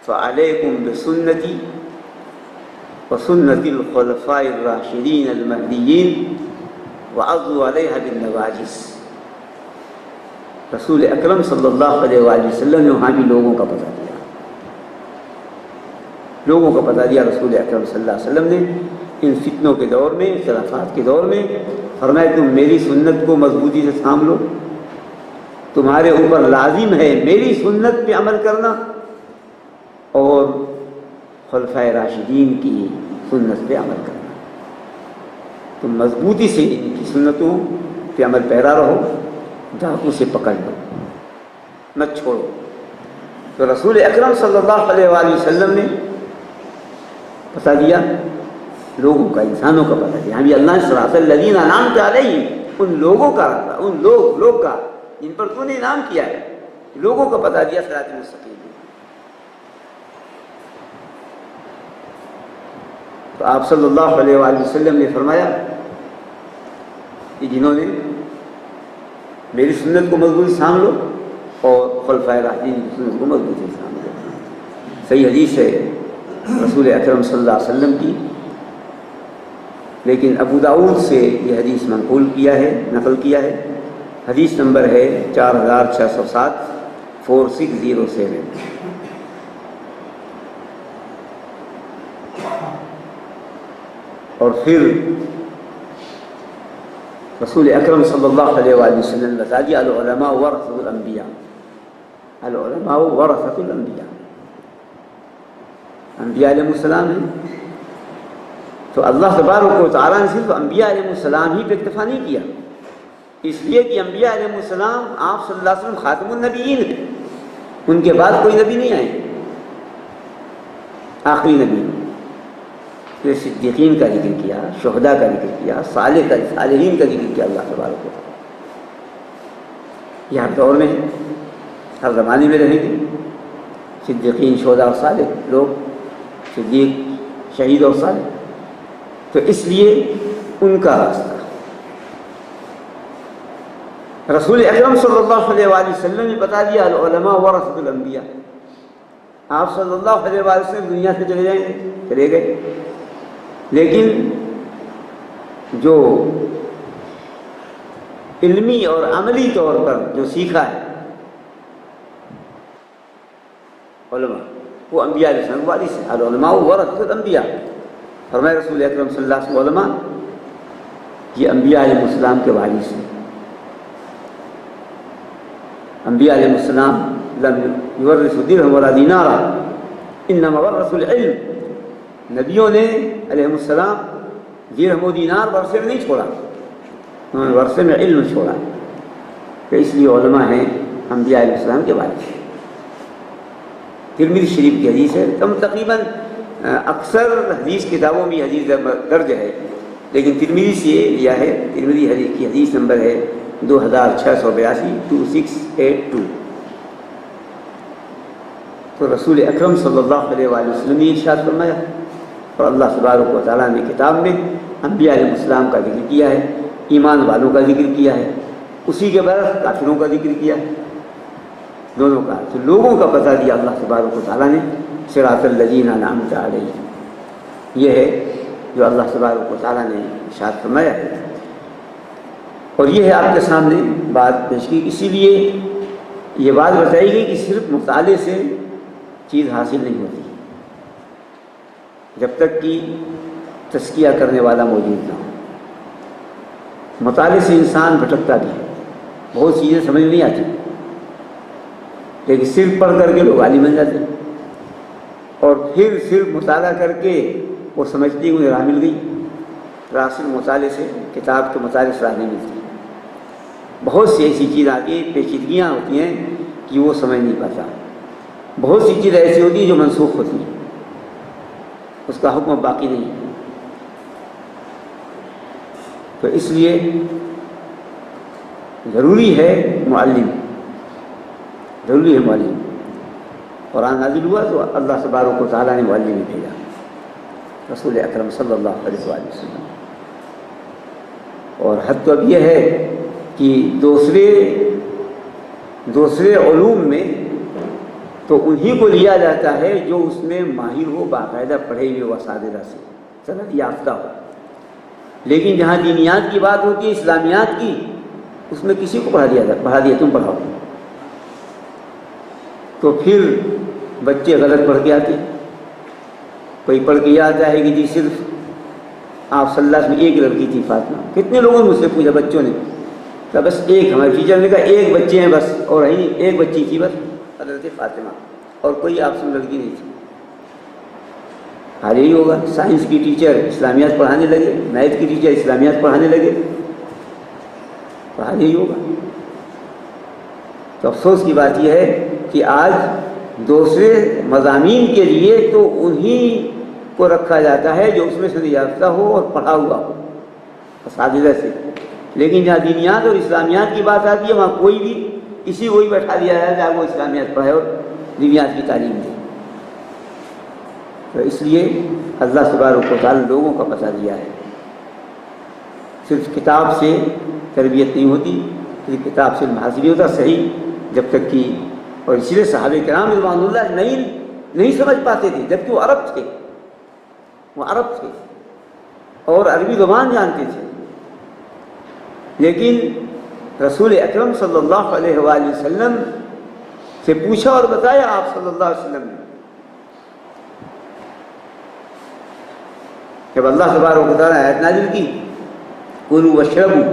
فَعَلَيْكُمْ بِسُنَّتِي وَسُنَّتِ الْخُلَفَاءِ الرَّاشِدِينَ الْمَهْدِيِّينَ وَعَضُّوا عَلَيْهَا بِالنَّوَاجِذِ۔ رسول اکرم صلی اللہ علیہ وآلہ وسلم نے وہاں بھی لوگوں کا پتہ دیا، لوگوں کا پتہ دیا رسول اکرم صلی اللہ علیہ وسلم نے ان فتنوں کے دور میں، اختلافات کے دور میں۔ فرمایا تم میری سنت کو مضبوطی سے تھام لو، تمہارے اوپر لازم ہے میری سنت پہ عمل کرنا اور خلفائے راشدین کی سنت پہ عمل کرنا۔ تم مضبوطی سے ان کی سنتوں پہ عمل پیرا رہو، ڈاکو سے پکڑ لو، مت چھوڑو۔ تو رسول اکرم صلی اللہ علیہ وآلہ وسلم نے بتا دیا لوگوں کا، انسانوں کا پتہ دیا۔ ہم اللہ صراط الذین انعمت علیہم، ان لوگوں کا رکھا، ان لوگ کا جن پر تو نے انعام کیا ہے، لوگوں کا پتہ دیا صراط مستقیم۔ تو آپ صلی اللہ علیہ وآلہ وسلم نے فرمایا کہ جنہوں نے میری سنت کو مضبوطی سے تھام لو اور خلفائے راشدین کی سنت کو مضبوطی سے تھام لو۔ صحیح حدیث ہے رسول اکرم صلی اللہ علیہ وسلم کی، لیکن ابو داؤد سے یہ حدیث منقول کیا ہے، نقل کیا ہے۔ حدیث نمبر ہے 4607 4607۔ اور پھر رسول اکرم صلی اللہ علیہ وآلہ وسلم نے بتا دیا العلماء ورثۃ الانبیاء، العلماء ورثۃ الانبیاء، انبیاء علیہ السلام ہیں۔ تو اللہ تبارک و تعالیٰ نے صرف انبیاء علیہ السلام ہی پہ اکتفا نہیں کیا، اس لیے کہ انبیاء علیہ السلام آپ صلی اللہ علیہ وسلم خاتم النبیین ہیں، ان کے بعد کوئی نبی نہیں آئے، آخری نبی۔ پھر صدیقین کا ذکر کیا، شہداء کا ذکر کیا، صالحین کا ذکر کیا اللہ تبارک و تعالیٰ۔ یہ ہر دور میں ہے، ہر زمانے میں رہیں گے صدیقین، شہداء اور صالح لوگ، صدیق، شہید اور صالح۔ تو اس لیے ان کا راستہ رسول اکرم صلی اللہ علیہ وآلہ وسلم نے بتا دیا العلماء ورثۃ الانبیاء۔ آپ صلی اللہ علیہ وآلہ وسلم دنیا سے چلے جائیں گے، چلے گئے، لیکن جو علمی اور عملی طور پر جو سیکھا ہے علماء، وہ انبیاء علیہ السلام وارث ہیں۔ العلماء ورثۃ الانبیاء، فرمایا رسول اکرم صلی اللہ علیہ وسلم علماء یہ انبیاء علیہ السلام کے وارث ہیں۔ انبیاء علیہ السلام لم یورثوا درہم ولا دینارا انما ورثوا العلم، نبیوں نے علیہ السلام درہم و دینار ورثے میں نہیں چھوڑا، انہوں نے ورثے میں علم چھوڑا، کہ اس لیے علماء ہیں انبیاء علیہ السلام کے وارث۔ ترمذی شریف کی حدیث ہے، تقریباً اکثر حدیث کتابوں میں حدیث درج ہے، لیکن ترمذی سے لیا ہے۔ ترمذی کی حدیث نمبر ہے 2682 2682۔ تو رسول اکرم صلی اللہ علیہ وآلہ وسلم نے ارشاد فرمایا، اور اللہ تبارک و تعالیٰ نے کتاب میں انبیاء علیہ السلام کا ذکر کیا ہے، ایمان والوں کا ذکر کیا ہے، اسی کے برعکس کافروں کا ذکر کیا ہے، دونوں کا۔ تو لوگوں کا پتہ دیا اللہ تبارک و تعالیٰ نے، صراط الذین انعمت علیہم، یہ ہے جو اللہ تبارک و تعالیٰ نے ارشاد فرمایا ہے۔ اور یہ ہے آپ کے سامنے بات پیش کی، اسی لیے یہ بات بتائی گئی کہ صرف مطالعے سے چیز حاصل نہیں ہوتی جب تک کہ تزکیہ کرنے والا موجود نہ ہو۔ مطالعے سے انسان بھٹکتا بھی ہے، بہت چیزیں سمجھ نہیں آتی، لیکن صرف پڑھ کر کے لوگ عالم بن جاتے ہیں، اور پھر صرف مطالعہ کر کے وہ سمجھتی انہیں راہ مل گئی۔ راہ صرف مطالعے سے، کتاب کے مطالعے سے راہ نہیں ملتی، بہت سی ایسی چیز آتی ہیں، پیچیدگیاں ہوتی ہیں کہ وہ سمجھ نہیں پاتا، بہت سی چیزیں ایسی ہوتی ہیں جو منسوخ ہوتی ہیں، اس کا حکم باقی نہیں ہے۔ تو اس لیے ضروری ہے معلم، ضروری ہے معلم۔ قرآن نازل ہوا تو اللہ تبارک و تعالیٰ نے معلم بھیجا، رسول اکرم صلی اللہ علیہ وآلہ وسلم۔ اور حد تو اب یہ ہے کہ دوسرے علوم میں تو انہی کو لیا جاتا ہے جو اس میں ماہر ہو، باقاعدہ پڑھے ہوئے و اساتذہ سے سند یافتہ ہو، لیکن جہاں دینیات کی بات ہوتی ہے، اسلامیات کی، اس میں کسی کو پڑھا دیا تم پڑھاؤ، تو پھر بچے غلط پڑھ کے آتے ہیں۔ کوئی پڑھ کے یہ آتا ہے کہ جی صرف آپ صلی اللہ علیہ وسلم ایک لڑکی تھی فاطمہ، کتنے لوگوں نے مجھ سے پوچھا، بچوں نے کہا بس ایک، ہمارے ٹیچر نے کہا ایک بچے ہیں بس، اور ایک بچی تھی بس حضرت فاطمہ، اور کوئی آپ سے لڑکی نہیں تھی۔ حال یہی ہوگا، سائنس کی ٹیچر اسلامیات پڑھانے لگے، میتھ کی ٹیچر اسلامیات پڑھانے لگے، تو حال یہی ہوگا۔ تو افسوس کی بات یہ ہے کہ آج دوسرے مضامین کے لیے تو انہی کو رکھا جاتا ہے جو اس میں سے یافتہ ہو اور پڑھا ہوا ہو اساتذہ سے، لیکن جہاں دینیات اور اسلامیات کی بات آتی ہے وہاں کوئی بھی کسی کو ہی بیٹھا دیا جائے جہاں وہ اسلامیات پڑھے اور دینیات کی تعلیم دے۔ تو اس لیے اللہ تبارک و تعالیٰ لوگوں کا پتہ دیا ہے، صرف کتاب سے تربیت نہیں ہوتی، صرف کتاب سے حاصل نہیں ہوتا صحیح، جب تک کہ، اور اس لیے صحابہ کرام رضوان اللہ نہیں سمجھ پاتے تھے، جبکہ وہ عرب تھے، اور عربی زبان جانتے تھے، لیکن رسول اکرم صلی اللہ علیہ وآلہ وسلم سے پوچھا اور بتایا آپ صلی اللہ علیہ وسلم نے۔ جب اللہ تبارک و تعالیٰ آیت نازل کی، کلوا واشربوا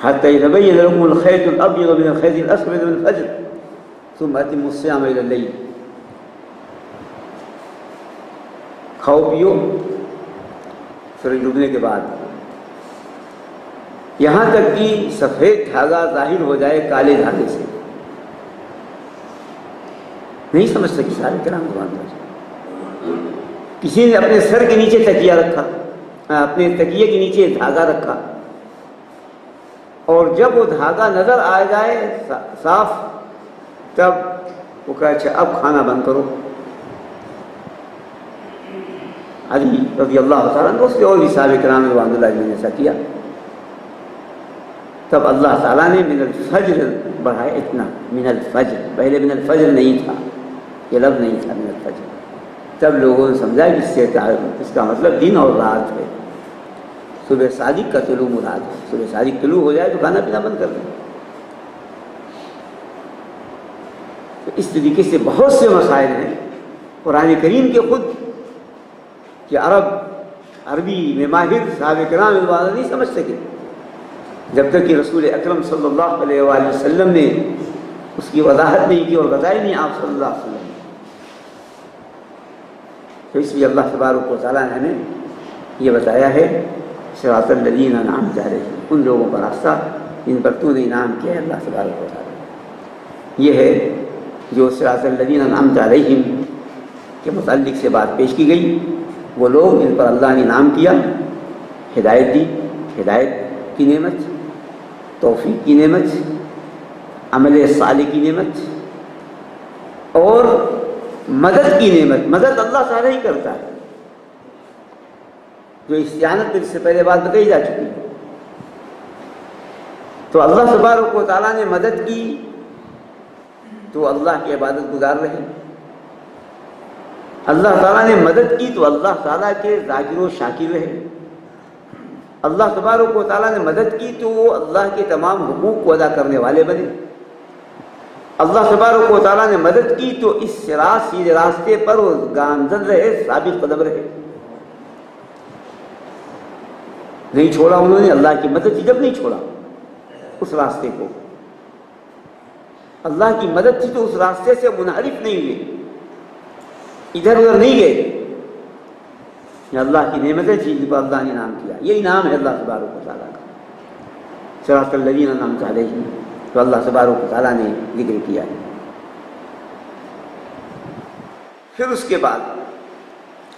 حتى يتبين لكم الخيط الأبيض من الخيط الأسود من الفجر ثم أتموا الصيام إلى الليل، کھاؤ پیو سورج ڈوبنے کے بعد، یہاں تک کہ سفید دھاگا ظاہر ہو جائے کالے دھاگے سے۔ نہیں سمجھ سکی سارے کرام زبان پر، کسی نے اپنے سر کے نیچے تکیہ رکھا، اپنے تکیے کے نیچے دھاگا رکھا، اور جب وہ دھاگا نظر آ جائے صاف، تب وہ کہا اچھا اب کھانا بند کرو۔ علی رضی اللہ تعالیٰ عنہ اس کے اور بھی صحابہ کرام رضوان اللہ علیہم نے ایسا کیا۔ تب اللہ تعالیٰ نے من الفجر بڑھایا، اتنا من الفجر، پہلے من الفجر نہیں تھا، یہ لفظ نہیں تھا من الفجر۔ تب لوگوں نے سمجھا کہ اس کا مطلب دن اور رات ہے، صبح صادق کا طلوع مراد ہے، صبح صادق طلوع ہو جائے تو کھانا پینا بند کر دیں۔ تو اس طریقے سے بہت سے مسائل ہیں قرآن کریم کے خود کہ عربی میں ماہر صحابہ کرام رضوان نہیں سمجھ سکے، جب تک کہ رسول اکرم صلی اللہ علیہ وآلہ وسلم نے اس کی وضاحت نہیں کی اور بتائی نہیں آپ صلی اللہ علیہ وسلم. تو اس لیے اللہ تبارک و تعالیٰ نے ہمیں یہ بتایا ہے صراط الذین انعمت علیہم، ان لوگوں کا راستہ جن پر تو نے انعام کیا ہے اللہ تبارک و تعالیٰ. یہ ہے جو صراط الذین انعمت علیہم کے متعلق سے بات پیش کی گئی. وہ لوگ جن پر اللہ نے انعام کیا، ہدایت دی، ہدایت کی نعمت، توفیق کی نعمت، عمل صالح کی نعمت اور مدد کی نعمت. مدد اللہ تعالیٰ ہی کرتا ہے، جو استعانت اس سے پہلے بات بتائی جا چکی ہے. تو اللہ تبارک و تعالیٰ نے مدد کی تو اللہ کی عبادت گزار رہے. اللہ تعالیٰ نے مدد کی تو اللہ تعالیٰ کے ذاکر و شاکر رہے. اللہ تبارک و تعالیٰ نے مدد کی تو وہ اللہ کے تمام حقوق کو ادا کرنے والے بنے. اللہ تبارک و تعالیٰ نے مدد کی تو اس صراط سیدھے راستے پر وہ گامزن رہے، ثابت قدم رہے. نہیں چھوڑا انہوں نے اللہ کی مدد جب نہیں چھوڑا اس راستے کو. اللہ کی مدد تھی تو اس راستے سے منحرف نہیں ہوئے، ادھر ادھر نہیں گئے. یہ اللہ کی نعمتیں تھیں جن پر اللہ نے انعام کیا. یہ انعام ہے اللہ تبارک و تعالیٰ کا. صراط الذین انعمت علیہم تو اللہ تبارک و تعالیٰ نے ذکر کیا ہے. پھر اس کے بعد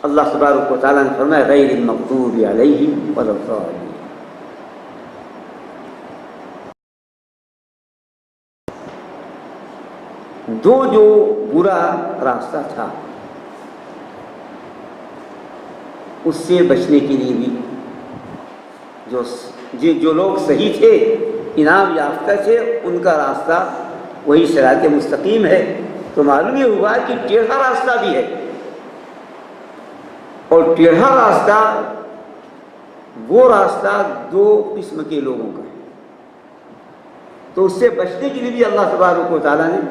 اللہ تبارک و تعالیٰ نے فرمایا غیر المغضوب علیہم ولا الضالین. جو برا راستہ تھا اس سے بچنے کے لیے بھی جو لوگ صحیح تھے، انعام یافتہ تھے، ان کا راستہ وہی صراط مستقیم ہے. تو معلوم یہ ہوا کہ ٹیڑھا راستہ بھی ہے، اور ٹیڑھا راستہ وہ راستہ دو قسم کے لوگوں کا ہے. تو اس سے بچنے کے لیے بھی اللہ تبارک و تعالیٰ نے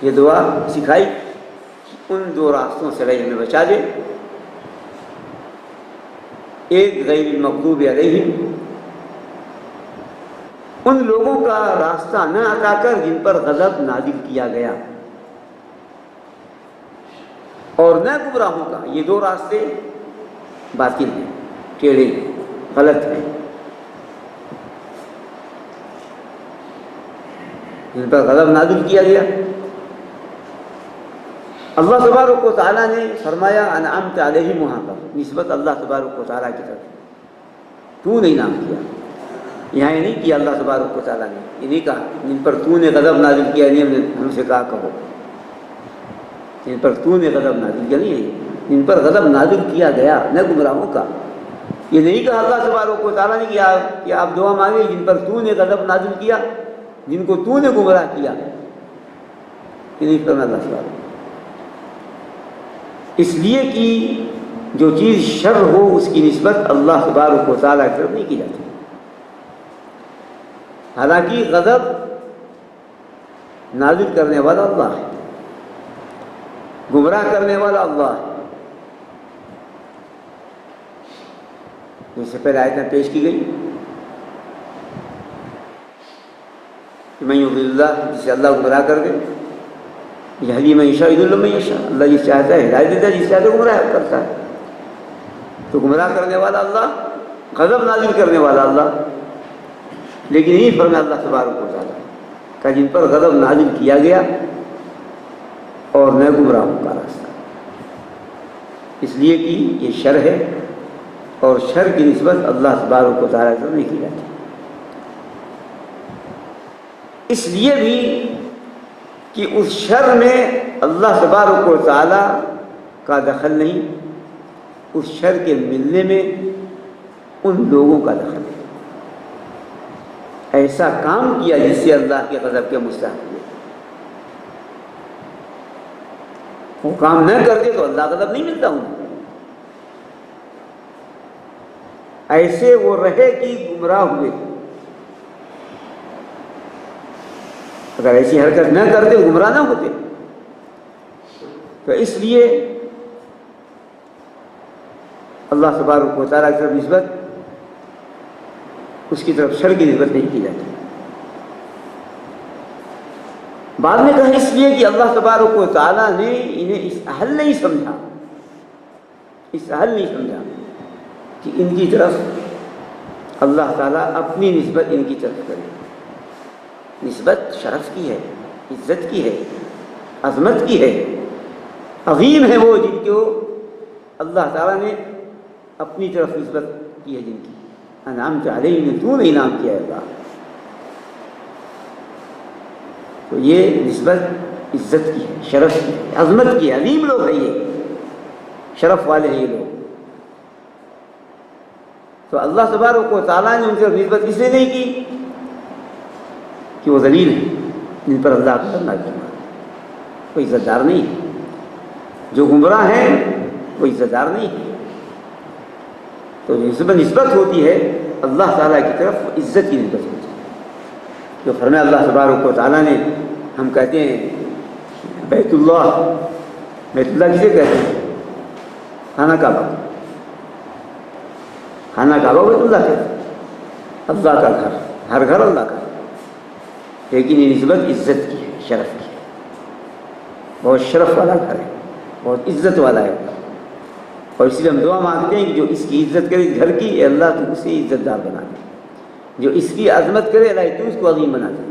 یہ دعا سکھائی کہ ان دو راستوں سے اللہ ہمیں بچا دے. ایک غیر المغضوب علیہم، ان لوگوں کا راستہ نہ عطا کر جن پر غضب نازل کیا گیا، اور نہ گمراہوں کا. یہ دو راستے باطل ہیں، ٹیڑھے ہیں، غلط ہیں. جن پر غضب نازل کیا گیا، اللہ تبارک و تعالیٰ نے فرمایا انعمت علیہم، وہاں پر نسبت اللہ تبارک و تعالیٰ کی طرف. تو نے انعام کیا، یہاں یہ نہیں کیا اللہ تبارک و تعالیٰ نے، یہ نہیں کہا جن پر تو نے غضب نازل کیا. نہیں، ہم سے کہا کہو جن پر تو نے غضب نازل کیا، نہیں ہے جن پر غضب نازل کیا گیا، نہ گمراہوں کا. یہ نہیں کہا اللہ تبارک و تعالیٰ نے کہ آپ دعا مانگے جن پر تو نے غضب نازل کیا، جن کو تو نے گمراہ کیا. یہ نہیں کرنا اللہ تبارک، اس لیے کہ جو چیز شر ہو اس کی نسبت اللہ تبارک و تعالیٰ کی طرف نہیں کی جاتی. حالانکہ غضب نازل کرنے والا اللہ ہے، گمراہ کرنے والا اللہ ہے. جس سے پہلے آیت میں پیش کی گئی کہ من یضلل اللہ، جسے اللہ گمراہ کر دے، یہدی من یشاء یضل من یشاء، اللہ جس چاہتا ہے ہدایت دیتا ہے، جس چاہتا ہے گمراہ کرتا ہے. تو گمراہ کرنے والا اللہ، غضب نازل کرنے والا اللہ. لیکن یہی فرمایا اللہ تبارک و تعالیٰ کہ جن پر غضب نازل کیا گیا اور نہ گمراہوں کا راستہ، اس لیے کہ یہ شر ہے اور شر کی نسبت اللہ تبارک و تعالیٰ سے نہیں کی جاتی. اس لیے بھی کہ اس شر میں اللہ تبارک و تعالیٰ کا دخل نہیں، اس شر کے ملنے میں ان لوگوں کا دخل ہے. ایسا کام کیا جس سے اللہ کے غضب کے مستحق ہوئے، وہ کام نہ کرتے تو اللہ غضب نہیں ملتا ہوں. ایسے وہ رہے کہ گمراہ ہوئے. اگر ایسی حرکت نہ کرتے گمراہ نہ ہوتے. تو اس لیے اللہ تبارک و تعالیٰ کی طرف نسبت، اس کی طرف شر کی نسبت نہیں کی جاتی. بعد میں کہا اس لیے کہ اللہ تبارک و تعالیٰ نے انہیں اس اہل نہیں سمجھا کہ ان کی طرف اللہ تعالیٰ اپنی نسبت ان کی طرف کرے۔ نسبت شرف کی ہے، عزت کی ہے، عظمت کی ہے، عظیم ہے وہ جن کو اللہ تعالیٰ نے اپنی طرف نسبت کی ہے، جن کی انعامت علیہم، تو نے انعام کیا ہے اللہ۔ تو یہ نسبت عزت کی ہے، شرف کی ہے، عظمت کی ہے، عظیم لوگ ہیں یہ، شرف والے ہیں یہ لوگ۔ تو اللہ تبارک و تعالیٰ نے ان سے نسبت اس لیے نہیں کی کہ وہ ذلیل ہیں، جن پر اللہ کا کرنا کیا، کوئی عزت دار نہیں ہے۔ جو گمراہ ہیں وہ عزت دار نہیں ہے۔ تو نسبت ہوتی ہے اللہ تعالیٰ کی طرف، عزت کی نسبت ہوتی ہے۔ جو فرمایا اللہ تبارک و تعالیٰ نے، ہم کہتے ہیں بیت اللہ کسے کہتے ہیں؟ خانہ کعبہ بیت اللہ کہتے ہیں، اللہ کا گھر، ہر گھر اللہ کا، لیکن یہ نسبت عزت کی ہے، شرف کی ہے، بہت شرف والا گھر ہے، بہت عزت والا ہے۔ اور اس لیے ہم دعا مانگتے ہیں کہ جو اس کی عزت کرے گھر کی، اے اللہ تو اسے عزت دار بنا دے، جو اس کی عظمت کرے اللہ تو اس کو عظیم بنا دے۔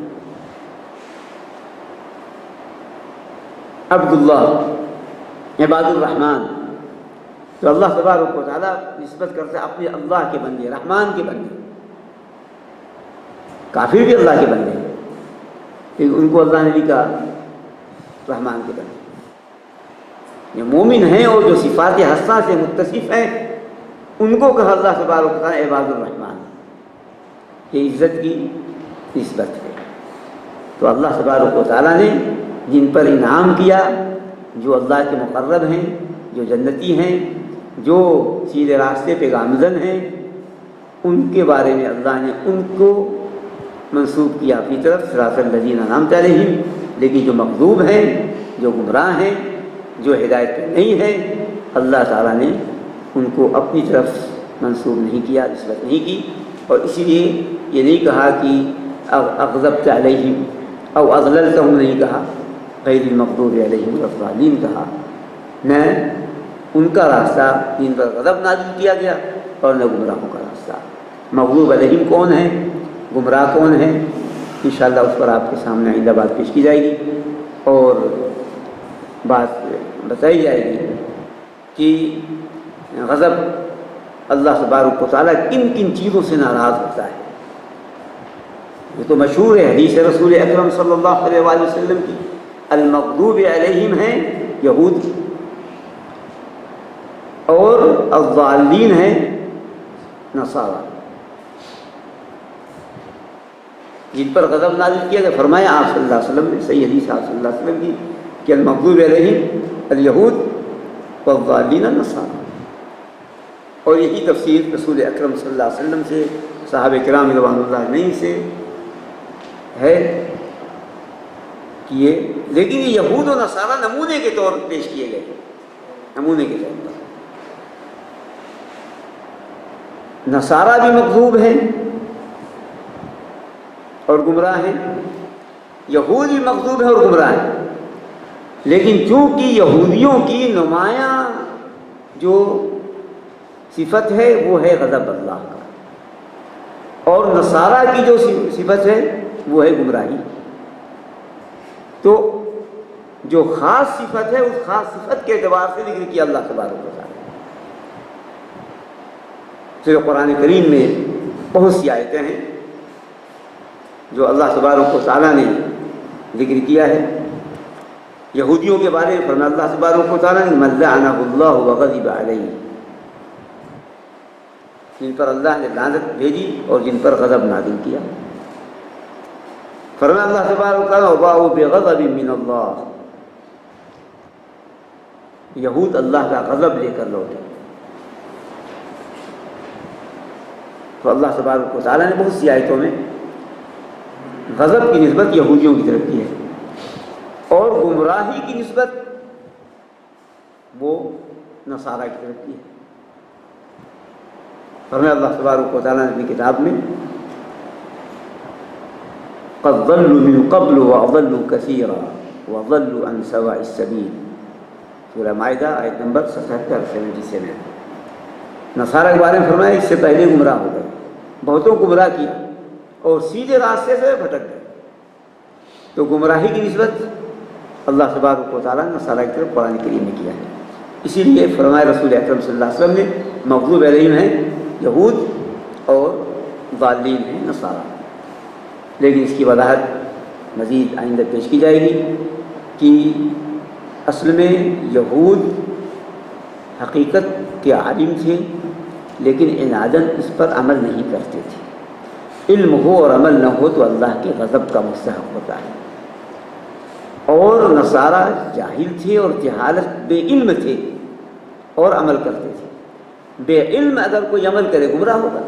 عبداللہ، عباد الرحمن، تو اللہ تبارک و تعالیٰ نسبت کرتا ہے اپنے اللہ کے بندے، رحمان کے بندے۔ کافر بھی اللہ کے بندے ہیں، لیکن ان کو اللہ نے بھی کہا رحمان کے بندے۔ جو مومن ہیں اور جو صفات حسنہ سے متصف ہیں، ان کو کہا اللہ تبارک و تعالیٰ عباد الرحمن۔ یہ عزت کی نسبت ہے۔ تو اللہ تبارک و تعالیٰ نے جن پر انعام کیا، جو اللہ کے مقرب ہیں، جو جنتی ہیں، جو سیدھے راستے پہ گامزن ہیں، ان کے بارے میں اللہ نے ان کو منسوب کیا اپنی طرف، صراط الذین انعمت علیہم۔ لیکن جو مغضوب ہیں، جو گمراہ ہیں، جو ہدایت پہ نہیں ہیں، اللہ تعالیٰ نے ان کو اپنی طرف منسوب نہیں کیا، نسبت نہیں کی۔ اور اسی لیے یہ نہیں کہا کہ اغضبت علیہم او اضللتہم، نہیں کہا، غیر المغضوب علیہم ولا الضالین کہا۔ نہ ان کا راستہ جن پر غضب نازل کیا گیا، اور نہ گمراہوں کا راستہ۔ مغضوب علیہم کون ہیں، گمراہ کون ہیں، انشاءاللہ اس پر آپ کے سامنے آئندہ بات پیش کی جائے گی، اور بات بتائی جائے گی کہ غضب اللہ تبارک و تعالیٰ کن کن چیزوں سے ناراض ہوتا ہے۔ یہ تو مشہور ہے، حدیث رسول اکرم صلی اللہ علیہ وآلہ وسلم کی، المغضوب علیہم ہیں یہود، اور الضالین ہیں نصارہ۔ جن پر غضب نازل کیا گیا، فرمایا آپ صلی اللہ علیہ وسلم نے، صحیح حدیث آپ صلی اللہ علیہ وسلم کی، کہ المغضوب علیہم الیہود والضالین النصارى۔ اور یہی تفسیر رسول اکرم صلی اللہ علیہ وسلم سے، صحابہ کرام رضوان اللہ علیہم سے ہے کہ لیکن یہ یہود و نصارہ نمونے کے طور پر پیش کیے گئے، نمونے کے طور پر۔ نصارہ بھی مغضوب ہیں اور گمراہ ہیں، یہود بھی مغضوب ہیں اور گمراہ ہیں، لیکن چونکہ یہودیوں کی نمایاں جو صفت ہے وہ ہے غضب اللہ کا، اور نصارہ کی جو صفت ہے وہ ہے گمراہی۔ تو جو خاص صفت ہے، اس خاص صفت کے اعتبار سے ذکر کیا اللہ تبارک و تعالیٰ۔ پھر قرآن کریم میں بہت سی آیتیں ہیں جو اللہ تبارک و تعالیٰ نے ذکر کیا ہے۔ یہودیوں کے بارے میں فرمایا اللہ تبارک و تعالیٰ نے، من لعنہ اللہ وغضب علیہ، جن پر اللہ نے لعنت بھیجی اور جن پر غضب نازل کیا۔ فرمایا اللہ تبارک و تعالیٰ وباءوا بغضب من اللہ، یہود اللہ کا غضب لے کر لوٹے۔ تو اللہ تبارک و تعالیٰ نے بہت سی آیتوں میں غضب کی نسبت یہودیوں کی طرف کی ہے، اور گمراہی کی نسبت وہ نصارہ کی طرف کی ہے۔ فرمایا اللہ تبارک و تعالیٰ نے اپنی کتاب میں، قد ضلوا من قبل وأضلوا كثيرا وضلوا عن سواء السبيل. سورہ مائدہ آیت نمبر 77. نصارہ کے بارے میں فرمایا اس سے پہلے گمراہ ہو گئے، بہتوں کو گمراہ کیا اور سیدھے راستے سے بھٹک گئے. تو گمراہی کی نسبت اللہ تبارک و تعالیٰ نے نصارہ کی طرف قرآن کریم میں کیا ہے. اسی لیے فرمایا رسول اکرم صلی اللہ علیہ وسلم نے مغضوب علیہم ہیں یہود اور ضالین ہیں نصارہ. لیکن اس کی وضاحت مزید آئندہ پیش کی جائے گی کہ اصل میں یہود حقیقت کے عالم تھے لیکن عناداً اس پر عمل نہیں کرتے تھے. علم ہو اور عمل نہ ہو تو اللہ کے غضب کا مستحق ہوتا ہے. اور نصارہ جاہل تھے اور جہالت بے علم تھے اور عمل کرتے تھے. بے علم اگر کوئی عمل کرے گمراہ ہوگا،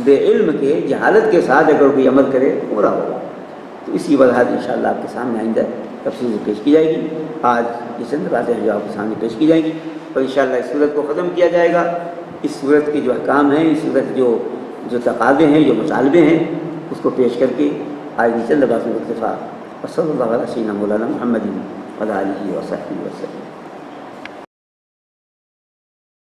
بے علم کے جہالت کے ساتھ اگر کوئی عمل کرے گمراہ ہوگا. تو اس کی وضاحت انشاءاللہ آپ کے سامنے آئندہ تفصیل سے پیش کی جائے گی. آج یہ چند باتیں جو آپ کے سامنے پیش کی جائیں گی اور انشاءاللہ اس صورت کو ختم کیا جائے گا. اس صورت کے جو احکام ہیں، اس صورت جو تقاضے ہیں، جو مطالبے ہیں، اس کو پیش کر کے آج یہ چند باتوں کا اکتفا. وصلی اللہ علیہ سیدنا مولانا محمد وعلی آلہ وصحبہ وسلم.